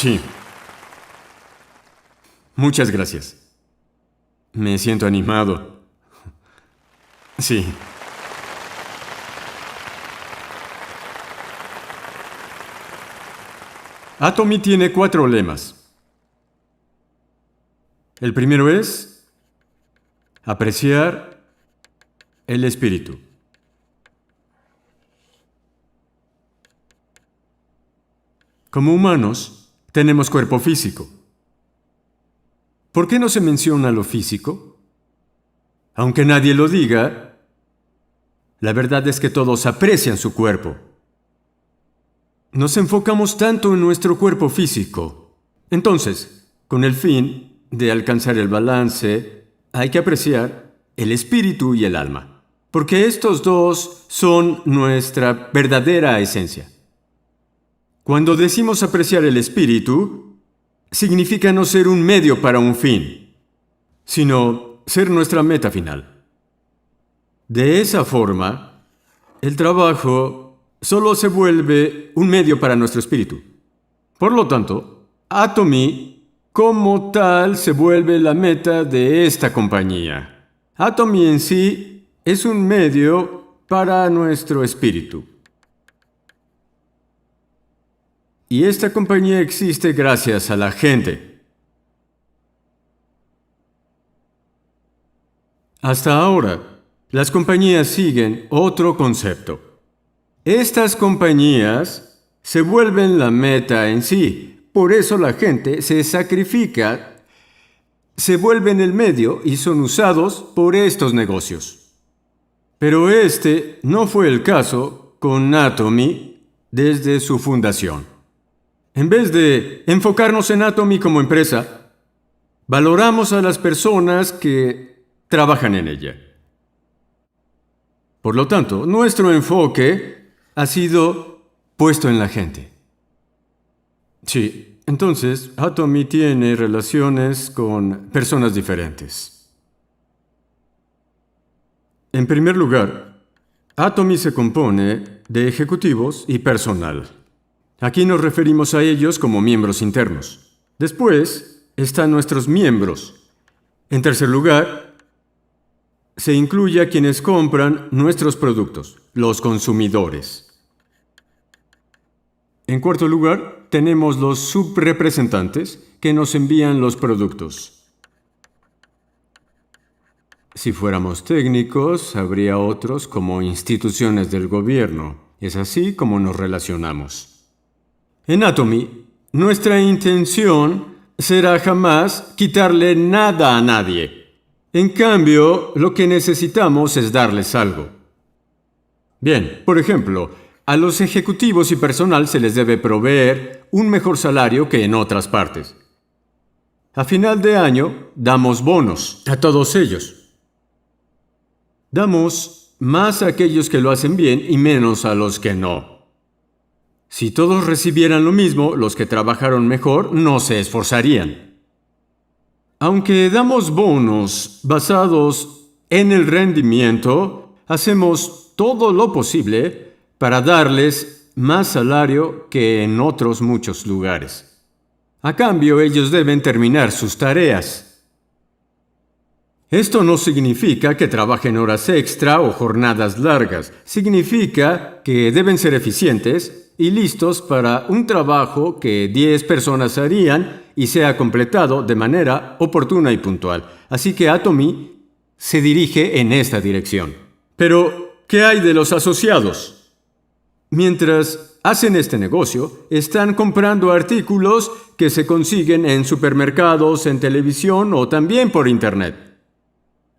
Sí. Muchas gracias. Me siento animado. Sí. Atomy tiene 4 lemas. El primero es apreciar el espíritu. Como humanos, tenemos cuerpo físico. ¿Por qué no se menciona lo físico? Aunque nadie lo diga, la verdad es que todos aprecian su cuerpo. Nos enfocamos tanto en nuestro cuerpo físico. Entonces, con el fin de alcanzar el balance, hay que apreciar el espíritu y el alma, porque estos dos son nuestra verdadera esencia. Cuando decimos apreciar el espíritu, significa no ser un medio para un fin, sino ser nuestra meta final. De esa forma, el trabajo solo se vuelve un medio para nuestro espíritu. Por lo tanto, Atomy, como tal, se vuelve la meta de esta compañía. Atomy en sí es un medio para nuestro espíritu. Y esta compañía existe gracias a la gente. Hasta ahora, las compañías siguen otro concepto. Estas compañías se vuelven la meta en sí. Por eso la gente se sacrifica, se vuelven el medio y son usados por estos negocios. Pero este no fue el caso con Atomy desde su fundación. En vez de enfocarnos en Atomy como empresa, valoramos a las personas que trabajan en ella. Por lo tanto, nuestro enfoque ha sido puesto en la gente. Sí, entonces, Atomy tiene relaciones con personas diferentes. En primer lugar, Atomy se compone de ejecutivos y personal. Aquí nos referimos a ellos como miembros internos. Después están nuestros miembros. En tercer lugar, se incluye a quienes compran nuestros productos, los consumidores. En cuarto lugar, tenemos los subrepresentantes que nos envían los productos. Si fuéramos técnicos, habría otros como instituciones del gobierno. Es así como nos relacionamos. En Atomy, nuestra intención será jamás quitarle nada a nadie. En cambio, lo que necesitamos es darles algo. Bien, por ejemplo, a los ejecutivos y personal se les debe proveer un mejor salario que en otras partes. A final de año, damos bonos a todos ellos. Damos más a aquellos que lo hacen bien y menos a los que no. Si todos recibieran lo mismo, los que trabajaron mejor no se esforzarían. Aunque damos bonos basados en el rendimiento, hacemos todo lo posible para darles más salario que en otros muchos lugares. A cambio, ellos deben terminar sus tareas. Esto no significa que trabajen horas extra o jornadas largas. Significa que deben ser eficientes y listos para un trabajo que 10 personas harían y sea completado de manera oportuna y puntual. Así que Atomy se dirige en esta dirección. Pero, ¿qué hay de los asociados? Mientras hacen este negocio, están comprando artículos que se consiguen en supermercados, en televisión o también por Internet.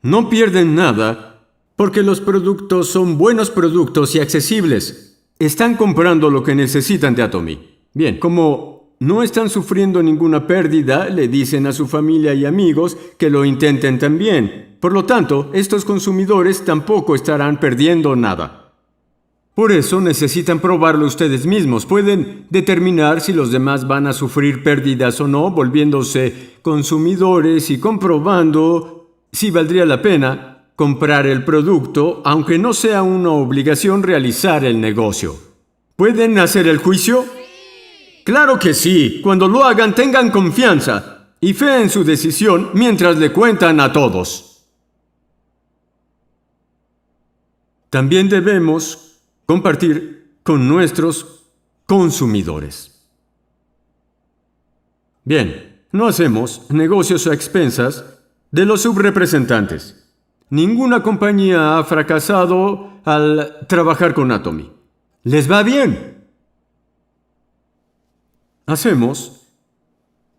No pierden nada porque los productos son buenos productos y accesibles. Están comprando lo que necesitan de Atomy. Bien, como no están sufriendo ninguna pérdida, le dicen a su familia y amigos que lo intenten también. Por lo tanto, estos consumidores tampoco estarán perdiendo nada. Por eso necesitan probarlo ustedes mismos. Pueden determinar si los demás van a sufrir pérdidas o no, volviéndose consumidores y comprobando si valdría la pena comprar el producto, aunque no sea una obligación realizar el negocio. ¿Pueden hacer el juicio? Claro que sí. Cuando lo hagan, tengan confianza y fe en su decisión mientras le cuentan a todos. También debemos compartir con nuestros consumidores. Bien, no hacemos negocios a expensas de los subrepresentantes. Ninguna compañía ha fracasado al trabajar con Atomy. Les va bien. Hacemos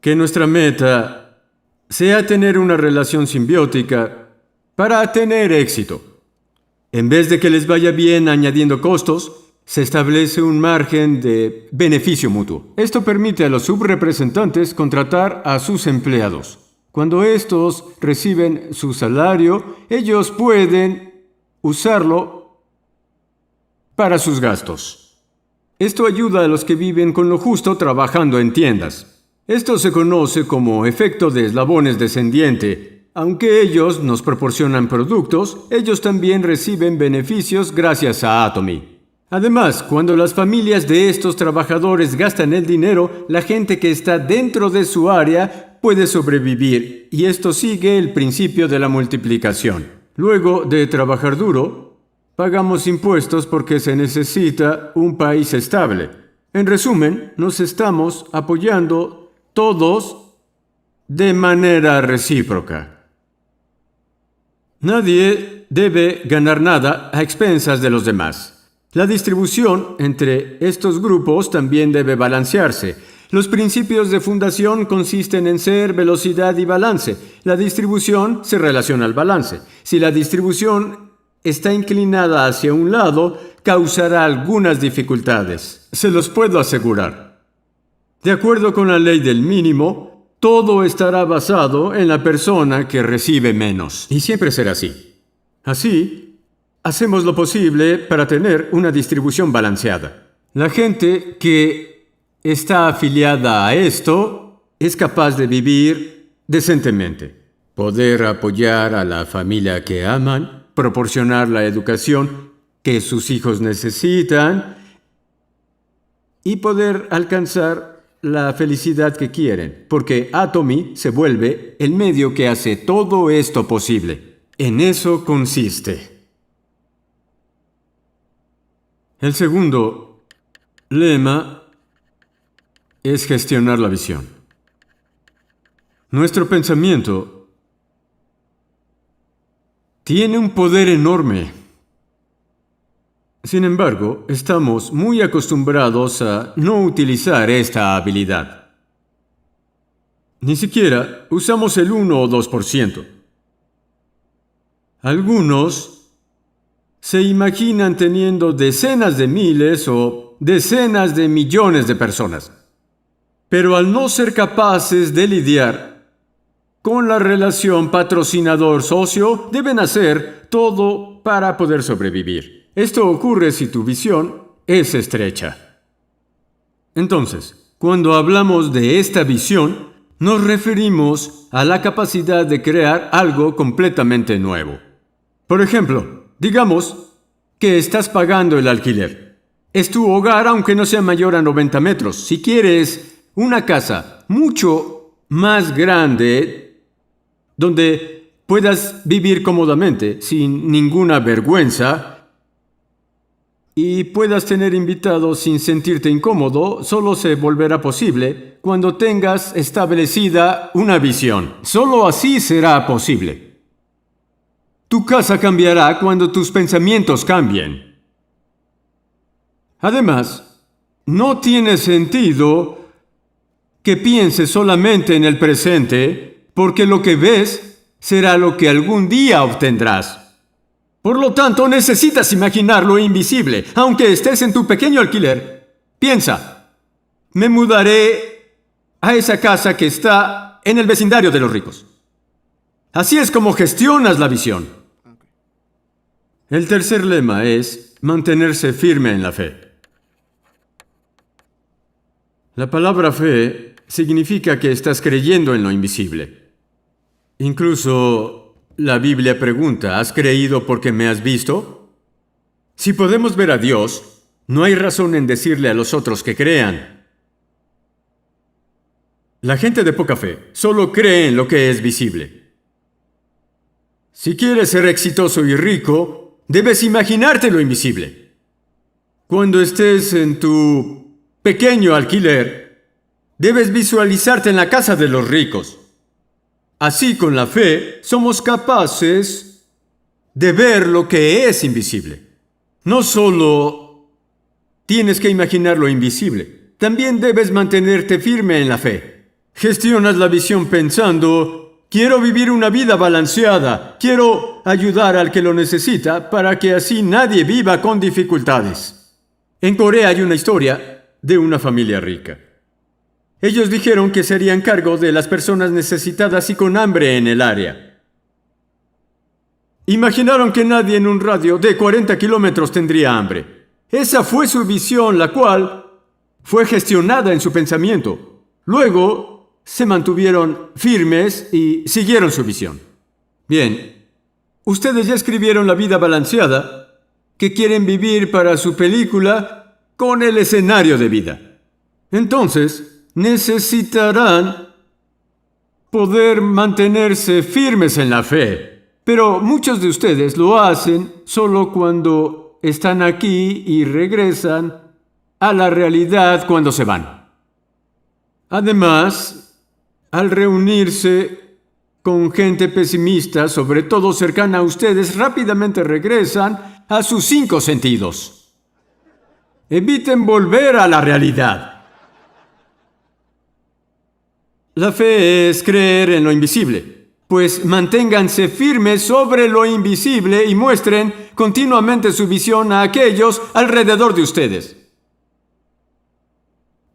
que nuestra meta sea tener una relación simbiótica para tener éxito. En vez de que les vaya bien añadiendo costos, se establece un margen de beneficio mutuo. Esto permite a los subrepresentantes contratar a sus empleados. Cuando estos reciben su salario, ellos pueden usarlo para sus gastos. Esto ayuda a los que viven con lo justo trabajando en tiendas. Esto se conoce como efecto de eslabones descendiente. Aunque ellos nos proporcionan productos, ellos también reciben beneficios gracias a Atomy. Además, cuando las familias de estos trabajadores gastan el dinero, la gente que está dentro de su área puede sobrevivir, y esto sigue el principio de la multiplicación. Luego de trabajar duro, pagamos impuestos porque se necesita un país estable. En resumen, nos estamos apoyando todos de manera recíproca. Nadie debe ganar nada a expensas de los demás. La distribución entre estos grupos también debe balancearse. Los principios de fundación consisten en ser, velocidad y balance. La distribución se relaciona al balance. Si la distribución está inclinada hacia un lado, causará algunas dificultades. Se los puedo asegurar. De acuerdo con la ley del mínimo, todo estará basado en la persona que recibe menos. Y siempre será así. Así, hacemos lo posible para tener una distribución balanceada. La gente que está afiliada a esto es capaz de vivir decentemente, poder apoyar a la familia que aman, proporcionar la educación que sus hijos necesitan y poder alcanzar la felicidad que quieren, porque Atomy se vuelve el medio que hace todo esto posible. En eso consiste. El segundo lema es gestionar la visión. Nuestro pensamiento tiene un poder enorme. Sin embargo, estamos muy acostumbrados a no utilizar esta habilidad. Ni siquiera usamos el 1 o 2%. Algunos se imaginan teniendo decenas de miles o decenas de millones de personas. Pero al no ser capaces de lidiar con la relación patrocinador-socio, deben hacer todo para poder sobrevivir. Esto ocurre si tu visión es estrecha. Entonces, cuando hablamos de esta visión, nos referimos a la capacidad de crear algo completamente nuevo. Por ejemplo, digamos que estás pagando el alquiler. Es tu hogar aunque no sea mayor a 90 metros. Si quieres una casa mucho más grande donde puedas vivir cómodamente, sin ninguna vergüenza, y puedas tener invitados sin sentirte incómodo, solo se volverá posible cuando tengas establecida una visión. Solo así será posible. Tu casa cambiará cuando tus pensamientos cambien. Además, no tiene sentido que pienses solamente en el presente, porque lo que ves será lo que algún día obtendrás. Por lo tanto, necesitas imaginar lo invisible, aunque estés en tu pequeño alquiler. Piensa, me mudaré a esa casa que está en el vecindario de los ricos. Así es como gestionas la visión. El tercer lema es mantenerse firme en la fe. La palabra fe significa que estás creyendo en lo invisible. Incluso la Biblia pregunta, ¿has creído porque me has visto? Si podemos ver a Dios, no hay razón en decirle a los otros que crean. La gente de poca fe solo cree en lo que es visible. Si quieres ser exitoso y rico, debes imaginarte lo invisible. Cuando estés en tu pequeño alquiler, debes visualizarte en la casa de los ricos. Así, con la fe, somos capaces de ver lo que es invisible. No solo tienes que imaginar lo invisible, también debes mantenerte firme en la fe. Gestionas la visión pensando: quiero vivir una vida balanceada, quiero ayudar al que lo necesita para que así nadie viva con dificultades. En Corea hay una historia de una familia rica. Ellos dijeron que se harían cargo de las personas necesitadas y con hambre en el área. Imaginaron que nadie en un radio de 40 kilómetros tendría hambre. Esa fue su visión, la cual fue gestionada en su pensamiento. Luego se mantuvieron firmes y siguieron su visión. Bien, ustedes ya escribieron la vida balanceada que quieren vivir para su película con el escenario de vida. Entonces, necesitarán poder mantenerse firmes en la fe. Pero muchos de ustedes lo hacen solo cuando están aquí y regresan a la realidad cuando se van. Además, al reunirse con gente pesimista, sobre todo cercana a ustedes, rápidamente regresan a sus 5 sentidos. Eviten volver a la realidad. La fe es creer en lo invisible. Pues manténganse firmes sobre lo invisible y muestren continuamente su visión a aquellos alrededor de ustedes.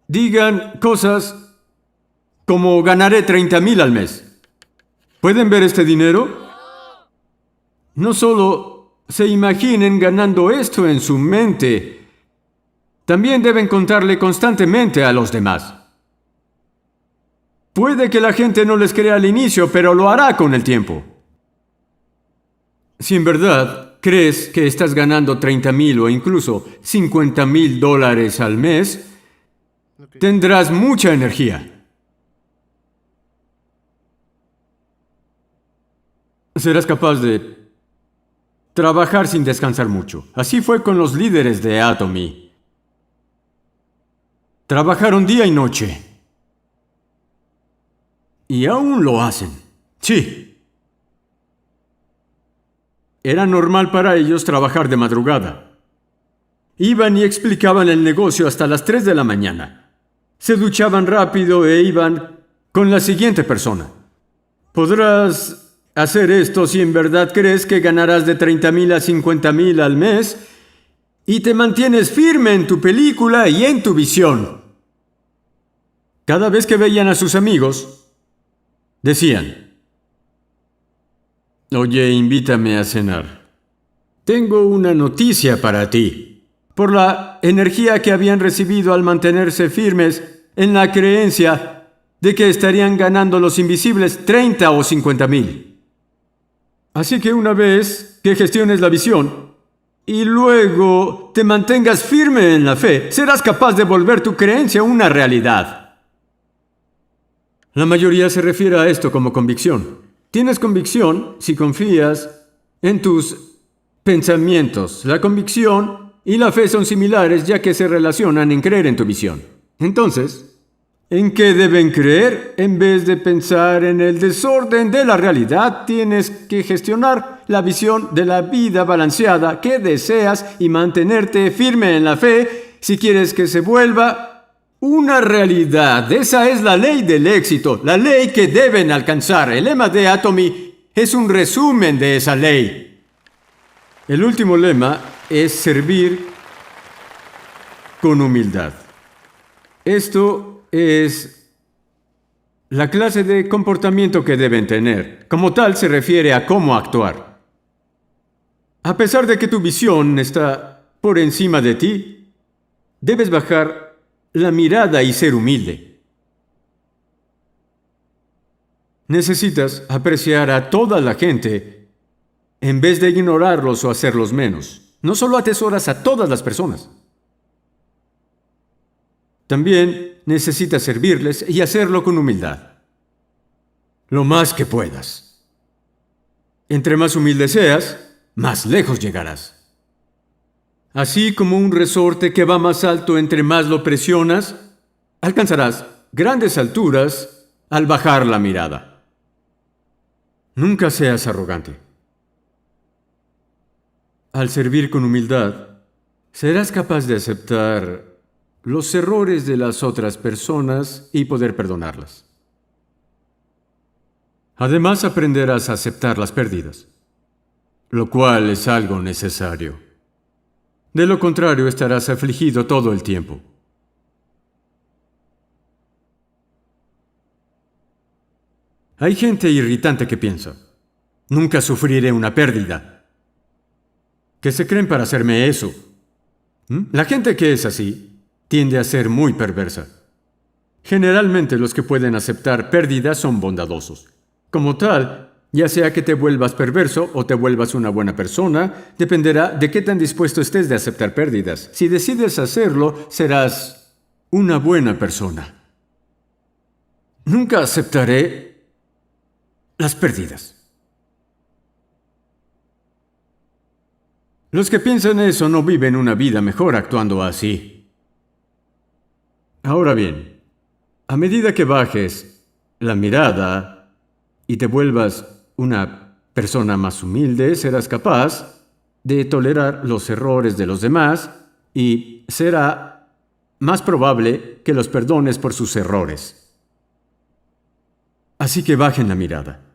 Digan cosas como: ganaré 30,000 al mes. ¿Pueden ver este dinero? No solo se imaginen ganando esto en su mente, también deben contarle constantemente a los demás. Puede que la gente no les crea al inicio, pero lo hará con el tiempo. Si en verdad crees que estás ganando 30,000 o incluso $50,000 al mes, tendrás mucha energía. Serás capaz de trabajar sin descansar mucho. Así fue con los líderes de Atomy. Trabajaron día y noche. Y aún lo hacen. Sí. Era normal para ellos trabajar de madrugada. Iban y explicaban el negocio hasta las 3 de la mañana. Se duchaban rápido e iban con la siguiente persona. Podrás hacer esto si en verdad crees que ganarás de 30,000 a 50,000 al mes y te mantienes firme en tu película y en tu visión. Cada vez que veían a sus amigos, decían: oye, invítame a cenar. Tengo una noticia para ti. Por la energía que habían recibido al mantenerse firmes en la creencia de que estarían ganando los invisibles 30 o 50,000. Así que una vez que gestiones la visión y luego te mantengas firme en la fe, serás capaz de volver tu creencia una realidad. La mayoría se refiere a esto como convicción. Tienes convicción si confías en tus pensamientos. La convicción y la fe son similares ya que se relacionan en creer en tu visión. Entonces, ¿en qué deben creer? En vez de pensar en el desorden de la realidad, tienes que gestionar la visión de la vida balanceada que deseas y mantenerte firme en la fe si quieres que se vuelva una realidad. Esa es la ley del éxito, la ley que deben alcanzar. El lema de Atomy es un resumen de esa ley. El último lema es servir con humildad. Esto es la clase de comportamiento que deben tener. Como tal, se refiere a cómo actuar. A pesar de que tu visión está por encima de ti, debes bajar la mirada y ser humilde. Necesitas apreciar a toda la gente en vez de ignorarlos o hacerlos menos. No solo atesoras a todas las personas, también necesitas servirles y hacerlo con humildad. Lo más que puedas. Entre más humilde seas, más lejos llegarás. Así como un resorte que va más alto entre más lo presionas, alcanzarás grandes alturas al bajar la mirada. Nunca seas arrogante. Al servir con humildad, serás capaz de aceptar los errores de las otras personas y poder perdonarlas. Además, aprenderás a aceptar las pérdidas, lo cual es algo necesario. De lo contrario, estarás afligido todo el tiempo. Hay gente irritante que piensa, nunca sufriré una pérdida. ¿Qué se creen para hacerme eso? La gente que es así tiende a ser muy perversa. Generalmente los que pueden aceptar pérdidas son bondadosos. Como tal, ya sea que te vuelvas perverso o te vuelvas una buena persona, dependerá de qué tan dispuesto estés de aceptar pérdidas. Si decides hacerlo, serás una buena persona. Nunca aceptaré las pérdidas. Los que piensan eso no viven una vida mejor actuando así. Ahora bien, a medida que bajes la mirada y te vuelvas una persona más humilde, serás capaz de tolerar los errores de los demás y será más probable que los perdones por sus errores. Así que bajen la mirada.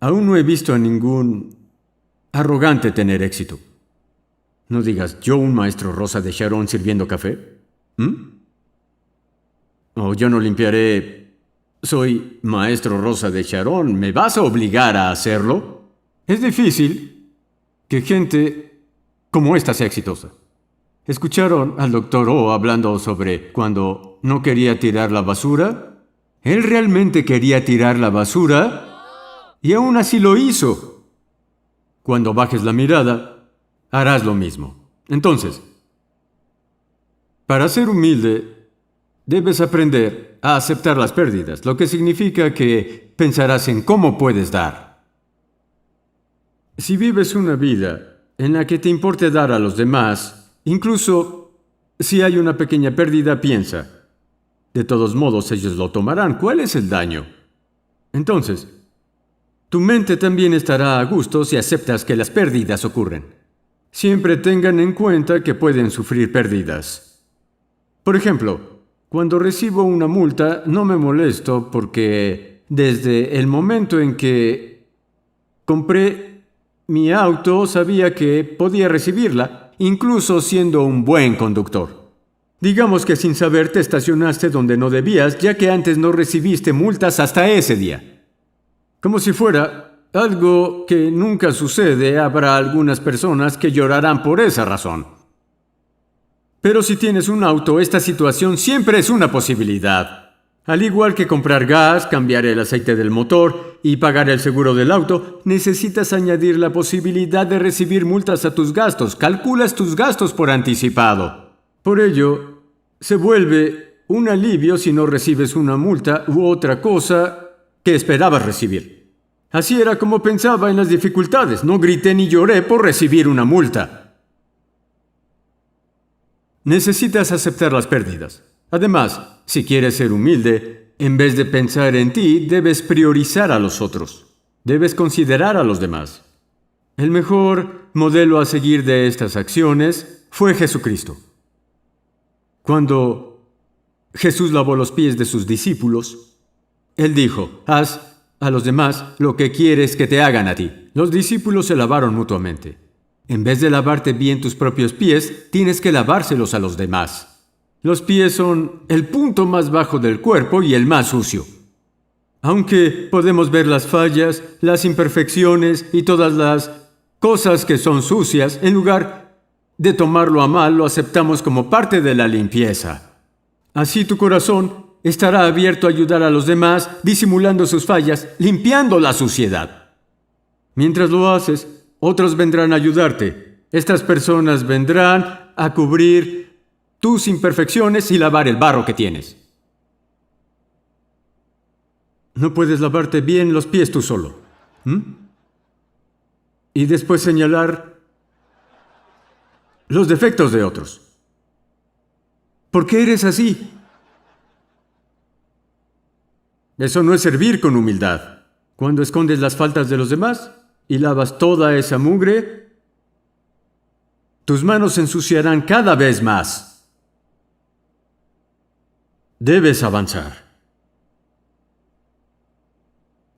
Aún no he visto a ningún arrogante tener éxito. No digas, ¿yo un maestro Rosa de Sharon sirviendo café? O yo no limpiaré. Soy maestro Rosa de Sharon. ¿Me vas a obligar a hacerlo? Es difícil que gente como esta sea exitosa. ¿Escucharon al Dr. O hablando sobre cuando no quería tirar la basura? Él realmente quería tirar la basura y aún así lo hizo. Cuando bajes la mirada, harás lo mismo. Entonces, para ser humilde, debes aprender a aceptar las pérdidas, lo que significa que pensarás en cómo puedes dar. Si vives una vida en la que te importe dar a los demás, incluso si hay una pequeña pérdida, piensa, de todos modos ellos lo tomarán. ¿Cuál es el daño? Entonces, tu mente también estará a gusto si aceptas que las pérdidas ocurren. Siempre tengan en cuenta que pueden sufrir pérdidas. Por ejemplo, cuando recibo una multa no me molesto porque desde el momento en que compré mi auto sabía que podía recibirla, incluso siendo un buen conductor. Digamos que sin saber te estacionaste donde no debías, ya que antes no recibiste multas hasta ese día. Como si fuera algo que nunca sucede, habrá algunas personas que llorarán por esa razón. Pero si tienes un auto, esta situación siempre es una posibilidad. Al igual que comprar gas, cambiar el aceite del motor y pagar el seguro del auto, necesitas añadir la posibilidad de recibir multas a tus gastos. Calculas tus gastos por anticipado. Por ello, se vuelve un alivio si no recibes una multa u otra cosa que esperabas recibir. Así era como pensaba en las dificultades. No grité ni lloré por recibir una multa. Necesitas aceptar las pérdidas. Además, si quieres ser humilde, en vez de pensar en ti, debes priorizar a los otros. Debes considerar a los demás. El mejor modelo a seguir de estas acciones fue Jesucristo. Cuando Jesús lavó los pies de sus discípulos, Él dijo, haz a los demás lo que quieres que te hagan a ti. Los discípulos se lavaron mutuamente. En vez de lavarte bien tus propios pies, tienes que lavárselos a los demás. Los pies son el punto más bajo del cuerpo y el más sucio. Aunque podemos ver las fallas, las imperfecciones y todas las cosas que son sucias, en lugar de tomarlo a mal, lo aceptamos como parte de la limpieza. Así tu corazón estará abierto a ayudar a los demás, disimulando sus fallas, limpiando la suciedad. Mientras lo haces, otros vendrán a ayudarte. Estas personas vendrán a cubrir tus imperfecciones y lavar el barro que tienes. No puedes lavarte bien los pies tú solo. Y después señalar los defectos de otros. ¿Por qué eres así? Eso no es servir con humildad. Cuando escondes las faltas de los demás y lavas toda esa mugre, tus manos se ensuciarán cada vez más. Debes avanzar.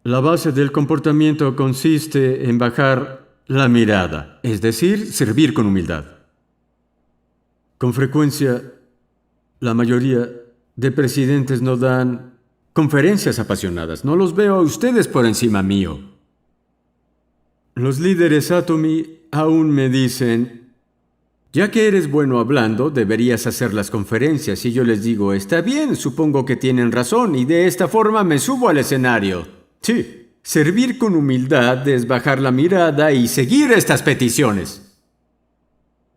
La base del comportamiento consiste en bajar la mirada, es decir, servir con humildad. Con frecuencia, la mayoría de presidentes no dan conferencias apasionadas. No los veo a ustedes por encima mío. Los líderes Atomy aún me dicen, ya que eres bueno hablando, deberías hacer las conferencias. Y yo les digo, está bien, supongo que tienen razón, y de esta forma me subo al escenario. Sí, servir con humildad es bajar la mirada y seguir estas peticiones.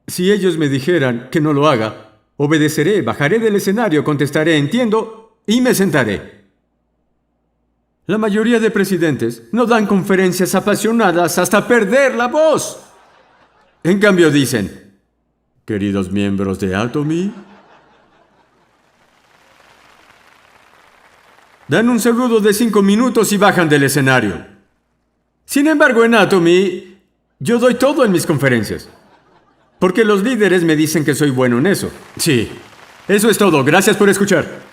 Si ellos me dijeran que no lo haga, obedeceré, bajaré del escenario, contestaré, entiendo, y me sentaré. La mayoría de presidentes no dan conferencias apasionadas hasta perder la voz. En cambio dicen, queridos miembros de Atomy, dan un saludo de 5 minutos y bajan del escenario. Sin embargo, en Atomy, yo doy todo en mis conferencias. Porque los líderes me dicen que soy bueno en eso. Sí, eso es todo. Gracias por escuchar.